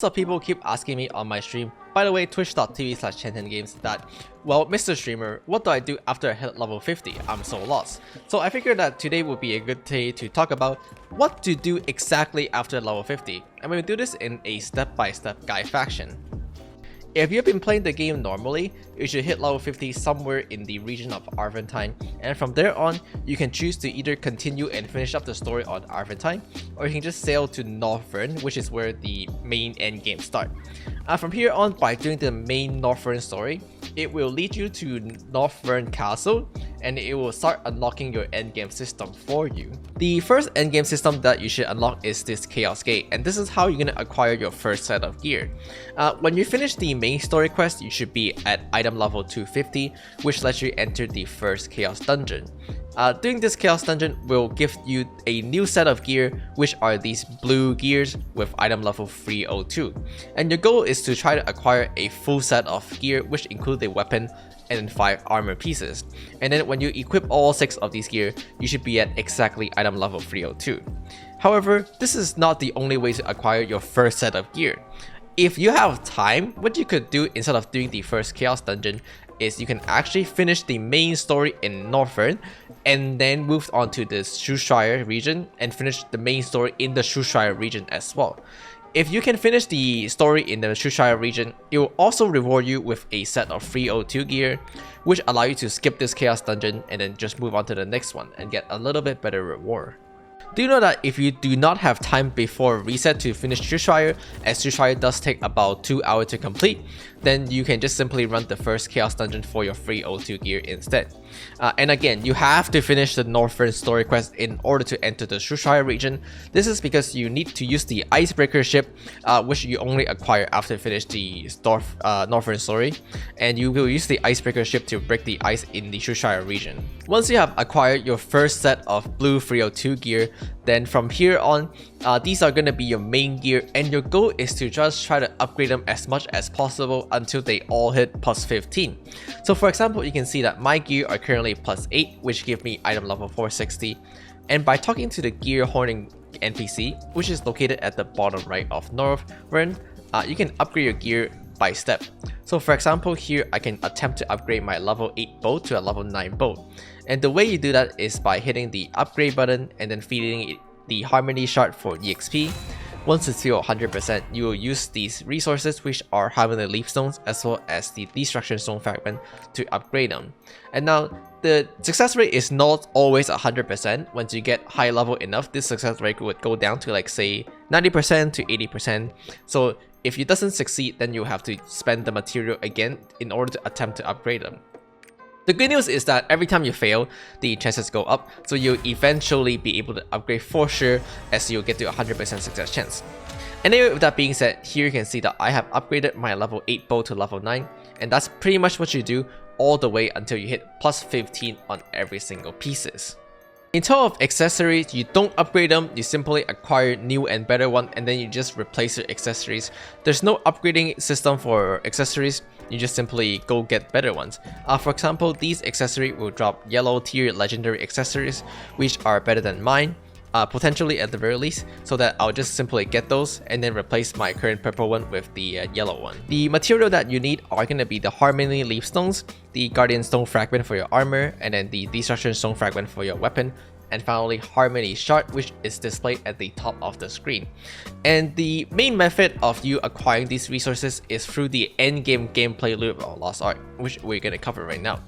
So people keep asking me on my stream, by the way, twitch.tv/Tenten Games, that, well, Mr. Streamer, what do I do after I hit level 50? I'm so lost. So I figured that today would be a good day to talk about what to do exactly after level 50. I'm going to do this in a step-by-step guide fashion. If you've been playing the game normally, you should hit level 50 somewhere in the region of Arventine, and from there on, you can choose to either continue and finish up the story on Arventine, or you can just sail to Northern, which is where the main endgame starts. From here on, by doing the main Northern story, it will lead you to Northern Castle, and it will start unlocking your endgame system for you. The first endgame system that you should unlock is this Chaos Gate, and this is how you're going to acquire your first set of gear. When you finish the main story quest, you should be at item level 250, which lets you enter the first Chaos Dungeon. Doing this Chaos Dungeon will give you a new set of gear, which are these blue gears with item level 302. And your goal is to try to acquire a full set of gear, which include a weapon and 5 armor pieces. And then when you equip all 6 of these gear, you should be at exactly item level 302. However, this is not the only way to acquire your first set of gear. If you have time, what you could do instead of doing the first Chaos Dungeon is you can actually finish the main story in Northern and then move on to the Shushrire region and finish the main story in the Shushrire region as well. If you can finish the story in the Shushrire region, it will also reward you with a set of 302 gear, which allow you to skip this Chaos Dungeon and then just move on to the next one and get a little bit better reward. Do you know that if you do not have time before reset to finish Shushrire, as Shushrire does take about 2 hours to complete, then you can just simply run the first Chaos Dungeon for your 302 gear instead. And again, you have to finish the Northern story quest in order to enter the Shushrire region. This is because you need to use the Icebreaker ship, which you only acquire after you finish the Northern story, and you will use the Icebreaker ship to break the ice in the Shushrire region. Once you have acquired your first set of blue 302 gear, then from here on, these are going to be your main gear, and your goal is to just try to upgrade them as much as possible until they all hit plus 15. So for example, you can see that my gear are currently plus 8, which give me item level 460, and by talking to the gear hoarding NPC, which is located at the bottom right of Northern, you can upgrade your gear by step. So for example, here I can attempt to upgrade my level 8 bow to a level 9 bow. And the way you do that is by hitting the upgrade button and then feeding it the Harmony Shard for EXP. Once it's filled 100%, you will use these resources, which are Harmony Leaf Stones as well as the Destruction Stone Fragment, to upgrade them. And now, the success rate is not always 100%. Once you get high level enough, this success rate would go down to like say 90% to 80%. So if it doesn't succeed, then you have to spend the material again in order to attempt to upgrade them. The good news is that every time you fail, the chances go up, so you'll eventually be able to upgrade for sure, as you'll get to 100% success chance. Anyway, with that being said, here you can see that I have upgraded my level 8 bow to level 9, and that's pretty much what you do all the way until you hit plus 15 on every single pieces. In terms of accessories, you don't upgrade them, you simply acquire new and better one, and then you just replace your accessories. There's no upgrading system for accessories, you just simply go get better ones. For example, these accessories will drop yellow tier legendary accessories, which are better than mine, potentially at the very least, so that I'll just simply get those and then replace my current purple one with the yellow one. The material that you need are going to be the Harmony Leaf Stones, the Guardian Stone Fragment for your armor, and then the Destruction Stone Fragment for your weapon, and finally Harmony Shard, which is displayed at the top of the screen. And the main method of you acquiring these resources is through the endgame gameplay loop of Lost Ark, which we're going to cover right now.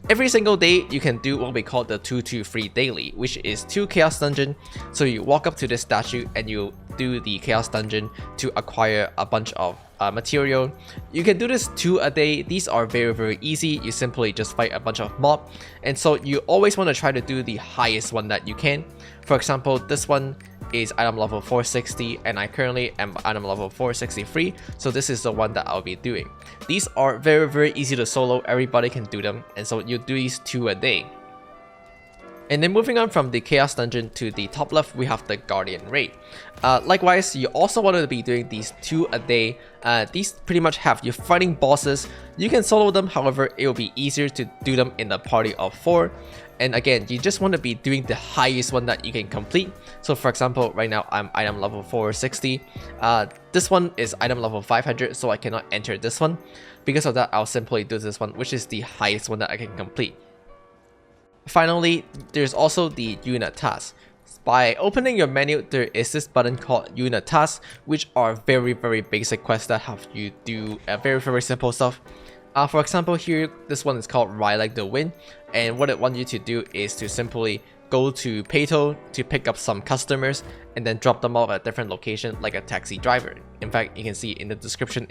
Every single day, you can do what we call the 2-2-3 daily, which is 2 Chaos Dungeon. So you walk up to this statue and you do the Chaos Dungeon to acquire a bunch of material. You can do this 2 a day. These are very easy. You simply just fight a bunch of mob, and so you always want to try to do the highest one that you can. For example, this one is item level 460, and I currently am item level 463, so this is the one that I'll be doing. These are very easy to solo, everybody can do them, and so you do these 2 a day. And then moving on from the Chaos Dungeon to the top left, we have the Guardian Raid. Likewise, you also want to be doing these 2 a day. These pretty much have you fighting bosses. You can solo them, however, it will be easier to do them in a party of 4. And again, you just want to be doing the highest one that you can complete. So for example, right now I'm item level 460. This one is item level 500, so I cannot enter this one. Because of that, I'll simply do this one, which is the highest one that I can complete. Finally, there's also the unit tasks. By opening your menu, there is this button called unit tasks, which are very basic quests that have you do very simple stuff. For example, here, this one is called Ride Like the Wind, and what it wants you to do is to simply go to Payto to pick up some customers and then drop them off at a different location like a taxi driver. In fact, you can see in the description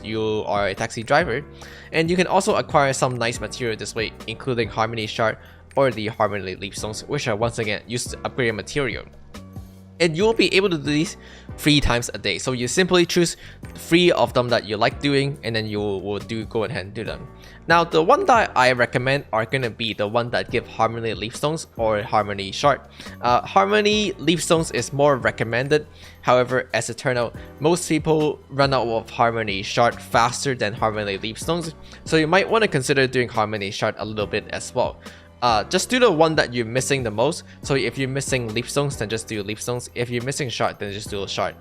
you are a taxi driver, and you can also acquire some nice material this way, including Harmony Shard or the Harmony Leapstones, which are once again used to upgrade your material. And you'll be able to do these 3 times a day. So you simply choose 3 of them that you like doing, and then you will go ahead and do them. Now, the one that I recommend are gonna be the one that give Harmony Leapstones or Harmony Shard. Harmony Leapstones is more recommended. However, as it turned out, most people run out of Harmony Shard faster than Harmony Leapstones. So you might want to consider doing Harmony Shard a little bit as well. Just do the one that you're missing the most. So if you're missing Leapstones, then just do Leapstones. If you're missing Shard, then just do a Shard.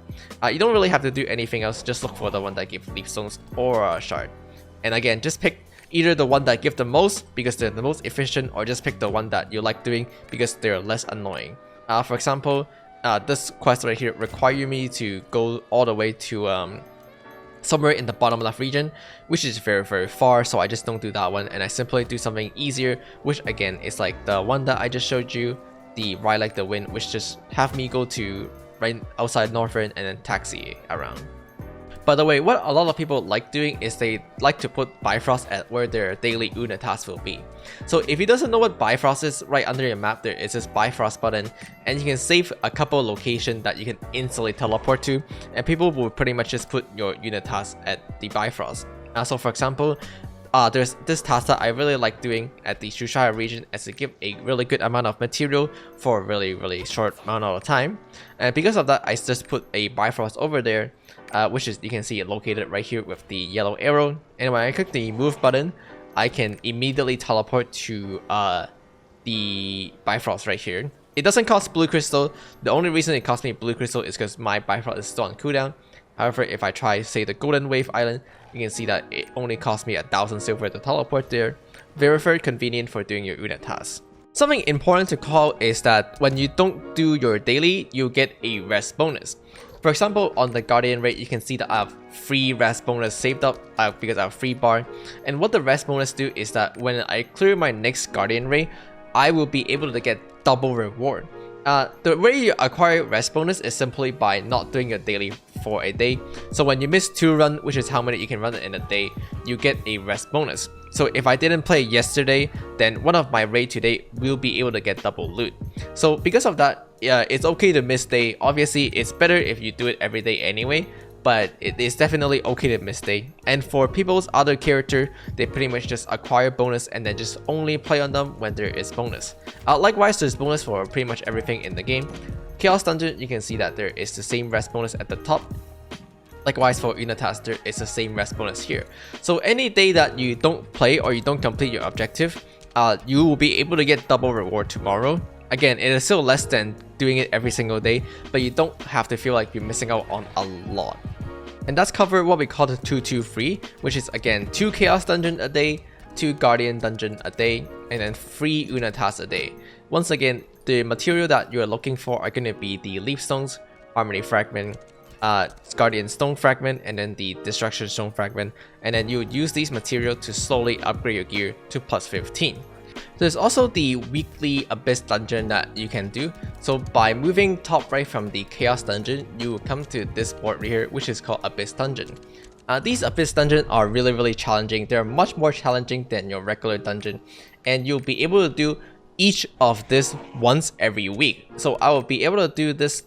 You don't really have to do anything else. Just look for the one that gives Leapstones or a Shard. And again, just pick either the one that give the most because they're the most efficient, or just pick the one that you like doing because they're less annoying. For example, this quest right here require me to go all the way to somewhere in the bottom left region, which is very far, so I just don't do that one, and I simply do something easier, which again is like the one that I just showed you, the Ride Like the Wind, which just have me go to right outside Northern and then taxi around. By the way, what a lot of people like doing is they like to put Bifrost at where their daily Una task will be. So if you doesn't know what Bifrost is, right under your map there is this Bifrost button, and you can save a couple locations that you can instantly teleport to, and people will pretty much just put your unit task at the Bifrost. So for example, there's this task that I really like doing at the Shushaya region, as it gives a really good amount of material for a really short amount of time. And because of that, I just put a Bifrost over there, which is, you can see it located right here with the yellow arrow. And when I click the move button, I can immediately teleport to the Bifrost right here. It doesn't cost blue crystal. The only reason it costs me blue crystal is because my Bifrost is still on cooldown. However, if I try, say, the Golden Wave Island, you can see that it only cost me 1,000 silver to teleport there. Very convenient for doing your unit tasks. Something important to call is that when you don't do your daily, you get a rest bonus. For example, on the Guardian raid, you can see that I have 3 rest bonus saved up because I have 3 bar. And what the rest bonus do is that when I clear my next Guardian raid, I will be able to get double reward. The way you acquire rest bonus is simply by not doing your daily for a day. So when you miss 2 runs, which is how many you can run in a day, you get a rest bonus. So if I didn't play yesterday, then one of my raid today will be able to get double loot. So because of that, yeah, it's okay to miss day. Obviously, it's better if you do it every day anyway, but it is definitely okay to miss day. And for people's other character, they pretty much just acquire bonus and then just only play on them when there is bonus. Likewise, there's bonus for pretty much everything in the game. Chaos Dungeon, you can see that there is the same rest bonus at the top. Likewise, for Unitask, there is the same rest bonus here. So any day that you don't play or you don't complete your objective, you will be able to get double reward tomorrow. Again, it is still less than doing it every single day, but you don't have to feel like you're missing out on a lot. And that's covered what we call the 2-2-3, which is again 2 Chaos Dungeon a day, 2 Guardian Dungeon a day, and then 3 Unitask a day. Once again, the material that you are looking for are going to be the Leaf Stones, Harmony Fragment, Guardian Stone Fragment, and then the Destruction Stone Fragment, and then you would use these material to slowly upgrade your gear to plus 15. There's also the weekly Abyss Dungeon that you can do. So by moving top right from the Chaos Dungeon, you will come to this board right here, which is called Abyss Dungeon. These Abyss Dungeons are really challenging. They're much more challenging than your regular dungeon, and you'll be able to do each of this once every week. So I will be able to do this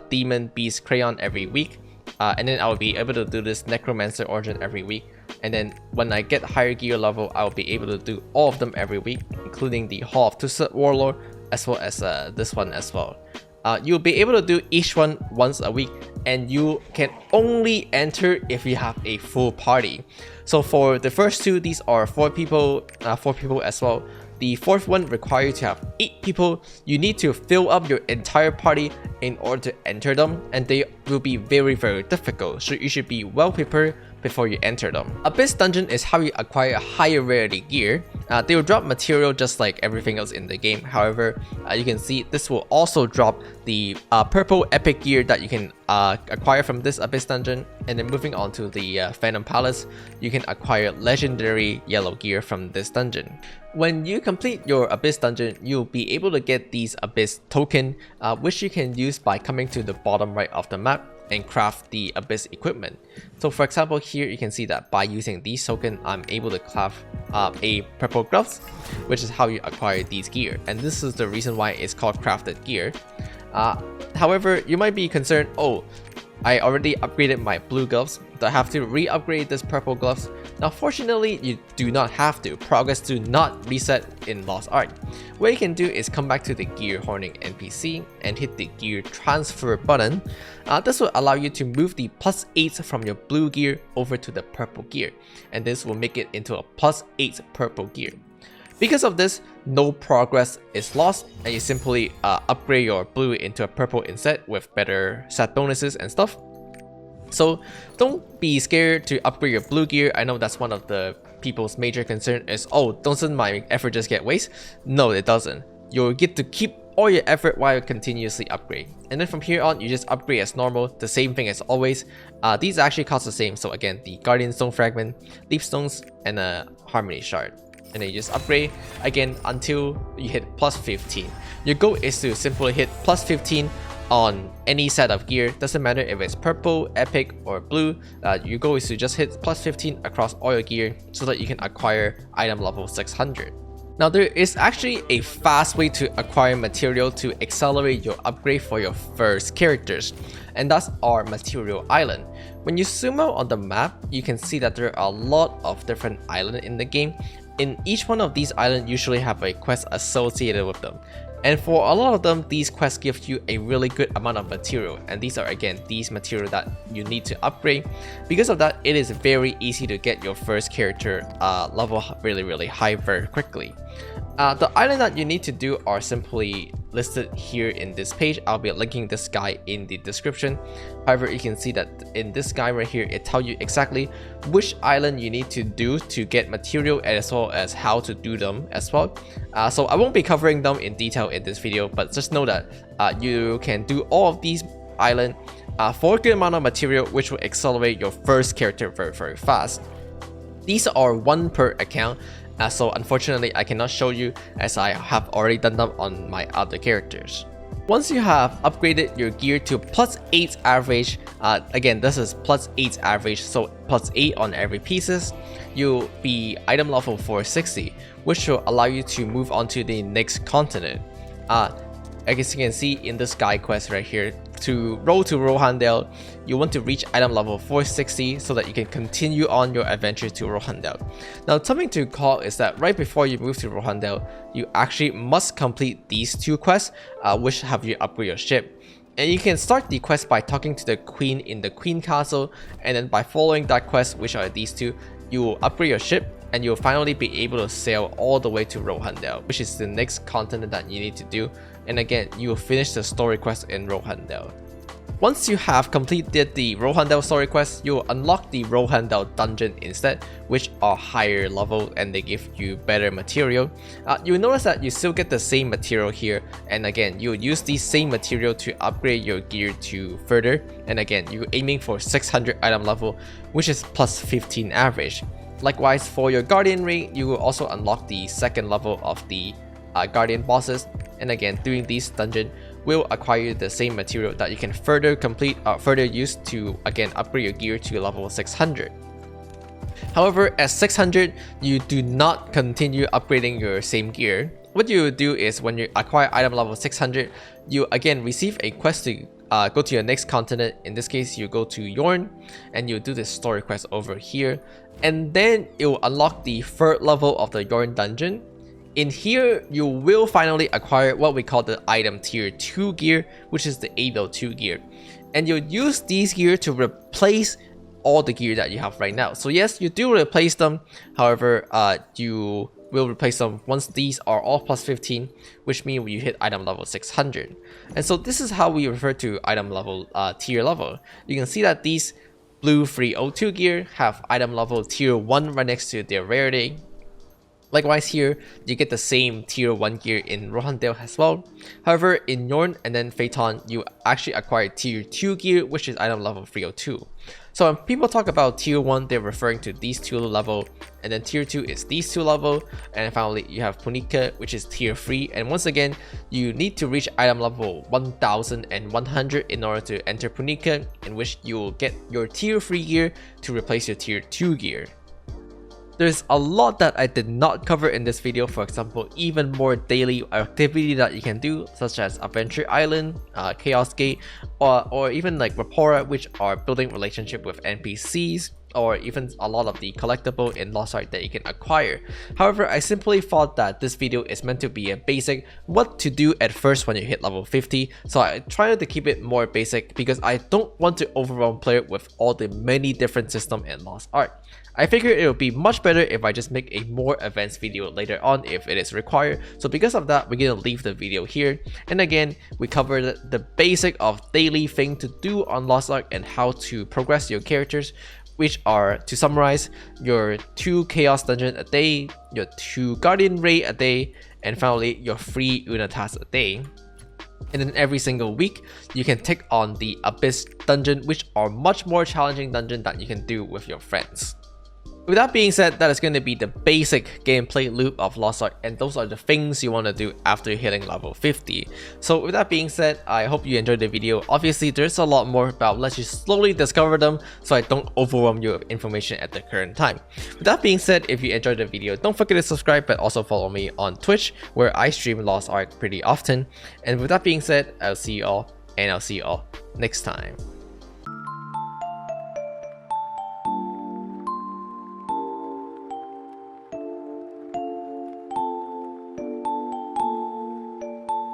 Demon Beast Crayon every week, and then I will be able to do this Necromancer Origin every week. And then when I get higher gear level, I will be able to do all of them every week, including the Hall of Twisted Warlord, as well as this one as well. You'll be able to do each one once a week, and you can only enter if you have a full party. So for the first 2, these are 4 people as well. The fourth one requires you to have 8 people. You need to fill up your entire party in order to enter them, and they will be very difficult, so you should be well prepared before you enter them. Abyss Dungeon is how you acquire a higher rarity gear. They will drop material just like everything else in the game. However, you can see this will also drop the purple epic gear that you can acquire from this Abyss Dungeon. And then moving on to the Phantom Palace, you can acquire legendary yellow gear from this dungeon. When you complete your Abyss Dungeon, you'll be able to get these Abyss token, which you can use by coming to the bottom right of the map and craft the Abyss equipment. So for example, here you can see that by using these tokens, I'm able to craft a purple gloves, which is how you acquire these gear. And this is the reason why it's called crafted gear. However, you might be concerned, oh, I already upgraded my blue gloves. Do I have to re-upgrade this purple gloves? Now fortunately, you do not have to. Progress do not reset in Lost Ark. What you can do is come back to the gear hoarding NPC and hit the gear transfer button. This will allow you to move the +8 from your blue gear over to the purple gear, and this will make it into a +8 purple gear. Because of this, no progress is lost, and you simply upgrade your blue into a purple instead with better stat bonuses and stuff. So don't be scared to upgrade your blue gear. I know that's one of the people's major concern is, oh, doesn't my effort just get wasted? No, it doesn't. You'll get to keep all your effort while you continuously upgrade. And then from here on, you just upgrade as normal, the same thing as always. These actually cost the same. So again, the Guardian Stone Fragment, Leaf Stones, and a Harmony Shard. And then you just upgrade again until you hit +15. Your goal is to simply hit +15 on any set of gear. Doesn't matter if it's purple, epic, or blue. Your goal is to just hit +15 across all your gear so that you can acquire item level 600. Now there is actually a fast way to acquire material to accelerate your upgrade for your first characters, and that's our material island. When you zoom out on the map, you can see that there are a lot of different islands in the game. In each one of these islands usually have a quest associated with them. And for a lot of them, these quests give you a really good amount of material, and these are again these material that you need to upgrade. Because of that, it is very easy to get your first character level really high very quickly. The island that you need to do are simply listed here in this page. I'll be linking this guy in the description. However, you can see that in this guy right here, it tells you exactly which island you need to do to get material, as well as how to do them as well. So I won't be covering them in detail in this video, but just know that you can do all of these islands for a good amount of material, which will accelerate your first character very fast. These are 1 per account. So unfortunately, I cannot show you as I have already done them on my other characters. Once you have upgraded your gear to +8 average, again this is +8 average, so +8 on every pieces, you'll be item level 460, which will allow you to move on to the next continent. As you can see in this guide quest right here, to roll to Rohandel, you want to reach item level 460 so that you can continue on your adventure to Rohandel. Now something to call is that right before you move to Rohandel, you actually must complete these 2 quests, which have you upgrade your ship. And you can start the quest by talking to the queen in the queen castle, and then by following that quest, which are these 2, you will upgrade your ship, and you'll finally be able to sail all the way to Rohandel, which is the next continent that you need to do. And again, you will finish the story quest in Rohandel. Once you have completed the Rohandel story quest, you will unlock the Rohandel dungeon instead, which are higher level and they give you better material. You'll notice that you still get the same material here, and again, you'll use the same material to upgrade your gear to further. And again, you're aiming for 600 item level, which is +15 average. Likewise, for your Guardian Ring, you will also unlock the 2nd level of the Guardian bosses, and again, doing these dungeon will acquire the same material that you can further use to again upgrade your gear to level 600. However, at 600, you do not continue upgrading your same gear. What you do is when you acquire item level 600, you again receive a quest to go to your next continent. In this case, you go to Yorn, and you do the story quest over here, and then it will unlock the 3rd level of the Yorn dungeon. In here, you will finally acquire what we call the item tier 2 gear, which is the 802 gear. And you'll use these gear to replace all the gear that you have right now. So yes, you do replace them. However, you we'll replace them once these are all plus 15, which means you hit item level 600. And so this is how we refer to item level, tier level. You can see that these blue free O2 gear have item level tier 1 right next to their rarity. Likewise here, you get the same tier 1 gear in Rohandale as well. However, in Yorn and then Phaeton, you actually acquire tier 2 gear, which is item level 302. So when people talk about tier 1, they're referring to these two level, and then tier 2 is these two level, and finally you have Punika, which is tier 3, and once again, you need to reach item level 1100 in order to enter Punika, in which you will get your tier 3 gear to replace your tier 2 gear. There's a lot that I did not cover in this video, for example, even more daily activity that you can do, such as Adventure Island, Chaos Gate, or even like Rapora, which are building relationship with NPCs, or even a lot of the collectible in Lost Ark that you can acquire. However, I simply thought that this video is meant to be a basic what to do at first when you hit level 50, so I tried to keep it more basic because I don't want to overwhelm player with all the many different systems in Lost Ark. I figured it would be much better if I just make a more advanced video later on if it is required, so because of that, we're gonna leave the video here. And again, we covered the basic of daily thing to do on Lost Ark and how to progress your characters, which are, to summarize, your 2 Chaos Dungeon a day, your 2 Guardian Raid a day, and finally your 3 Una tasks a day. And then every single week, you can take on the Abyss Dungeon, which are much more challenging dungeon that you can do with your friends. With that being said, that is going to be the basic gameplay loop of Lost Ark, and those are the things you want to do after hitting level 50. So with that being said, I hope you enjoyed the video. Obviously, there's a lot more, but I'll let you slowly discover them so I don't overwhelm you with information at the current time. With that being said, if you enjoyed the video, don't forget to subscribe, but also follow me on Twitch, where I stream Lost Ark pretty often. And with that being said, I'll see you all, and I'll see you all next time.